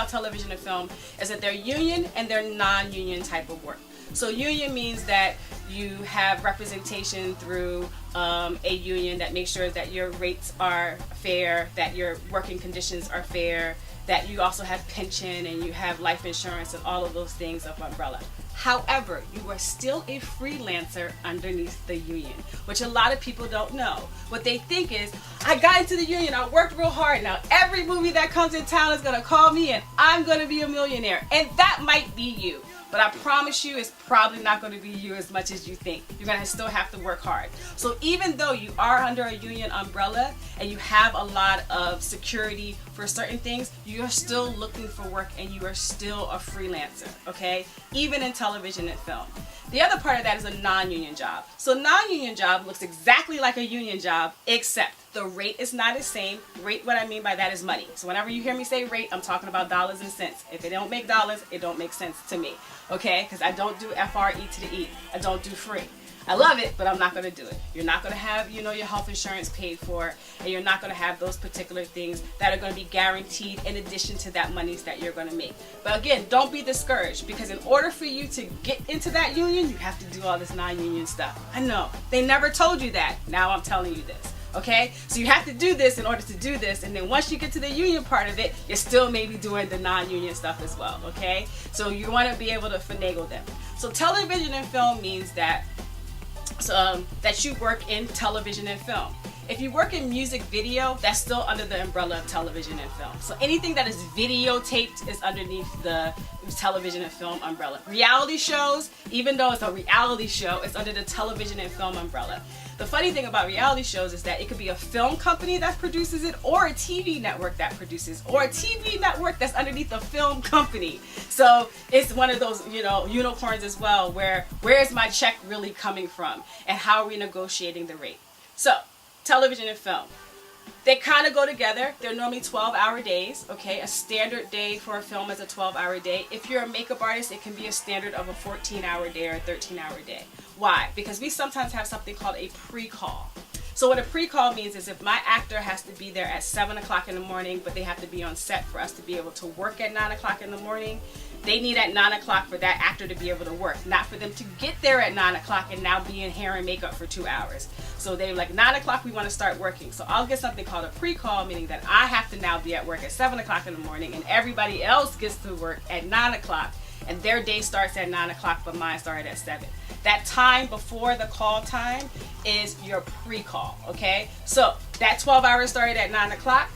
about television and film is that they're union and they're non-union type of work. So union means that you have representation through a union that makes sure that your rates are fair, that your working conditions are fair, that you also have pension and you have life insurance and all of those things of umbrella. However, you are still a freelancer underneath the union, which a lot of people don't know. What they think is, I got into the union, I worked real hard, now every movie that comes in town is gonna call me and I'm gonna be a millionaire. And that might be you. But I promise you, it's probably not going to be you as much as you think. You're going to still have to work hard. So even though you are under a union umbrella and you have a lot of security for certain things, you're still looking for work and you are still a freelancer, okay? Even in television and film. The other part of that is a non-union job. So non-union job looks exactly like a union job, except the rate is not the same. Rate, what I mean by that is money. So whenever you hear me say rate, I'm talking about dollars and cents. If it don't make dollars, it don't make sense to me, okay? Because I don't do FRE to the E. I don't do free. I love it, but I'm not going to do it. You're not going to have, your health insurance paid for, and you're not going to have those particular things that are going to be guaranteed in addition to that monies that you're going to make. But again, don't be discouraged, because in order for you to get into that union, you have to do all this non-union stuff. I know, they never told you that. Now I'm telling you this. Okay, so you have to do this in order to do this, and then once you get to the union part of it, you're still maybe doing the non-union stuff as well. Okay, so you want to be able to finagle them. So television and film means that that you work in television and film. If you work in music video, that's still under the umbrella of television and film. So anything that is videotaped is underneath the television and film umbrella. Reality shows, even though it's a reality show, it's under the television and film umbrella. The funny thing about reality shows is that it could be a film company that produces it, or a TV network that produces, or a TV network that's underneath a film company. So it's one of those, unicorns as well, where is my check really coming from, and how are we negotiating the rate? So television and film, they kind of go together. They're normally 12-hour days, okay? A standard day for a film is a 12-hour day. If you're a makeup artist, it can be a standard of a 14-hour day or a 13-hour day. Why? Because we sometimes have something called a pre-call. So what a pre-call means is if my actor has to be there at 7 o'clock in the morning, but they have to be on set for us to be able to work at 9 o'clock in the morning, they need at 9 o'clock for that actor to be able to work, not for them to get there at 9 o'clock and now be in hair and makeup for 2 hours. So they're like, 9 o'clock we want to start working. So I'll get something called a pre-call, meaning that I have to now be at work at 7 o'clock in the morning and everybody else gets to work at 9 o'clock and their day starts at 9 o'clock but mine started at 7. That time before the call time is your pre-call, okay? So that 12 hours started at 9 o'clock,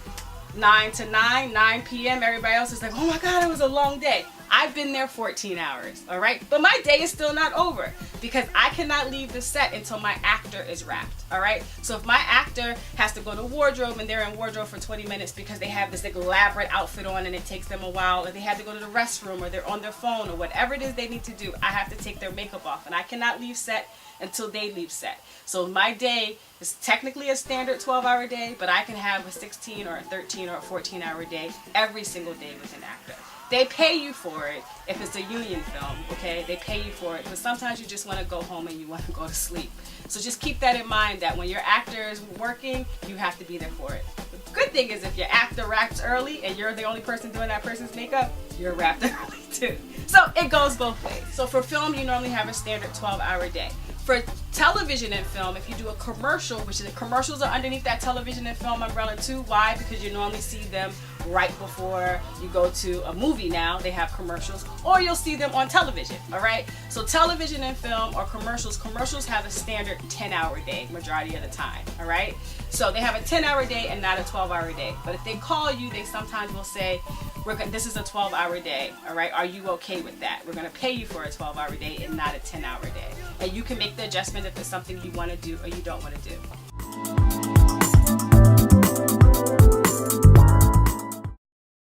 9 to 9 p.m. Everybody else is like, oh my God, it was a long day. I've been there 14 hours, all right? But my day is still not over because I cannot leave the set until my actor is wrapped, all right? So if my actor has to go to wardrobe and they're in wardrobe for 20 minutes because they have this elaborate outfit on and it takes them a while, or they have to go to the restroom or they're on their phone or whatever it is they need to do, I have to take their makeup off and I cannot leave set until they leave set. So my day is technically a standard 12-hour day, but I can have a 16 or a 13 or a 14-hour day every single day with an actor. They pay you for it if it's a union film, okay? They pay you for it, but sometimes you just want to go home and you want to go to sleep. So just keep that in mind, that when your actor is working, you have to be there for it. The good thing is if your actor wraps early and you're the only person doing that person's makeup, you're wrapped early too. So it goes both ways. So for film, you normally have a standard 12-hour day. For television and film, if you do a commercial, which the commercials are underneath that television and film umbrella too. Why? Because you normally see them right before you go to a movie now. They have commercials, or you'll see them on television, all right? So television and film or commercials have a standard 10-hour day majority of the time, all right? So they have a 10-hour day and not a 12-hour day. But if they call you, they sometimes will say, this is a 12-hour day, all right? Are you okay with that? We're going to pay you for a 12-hour day and not a 10-hour day. And you can make the adjustment if it's something you want to do or you don't want to do.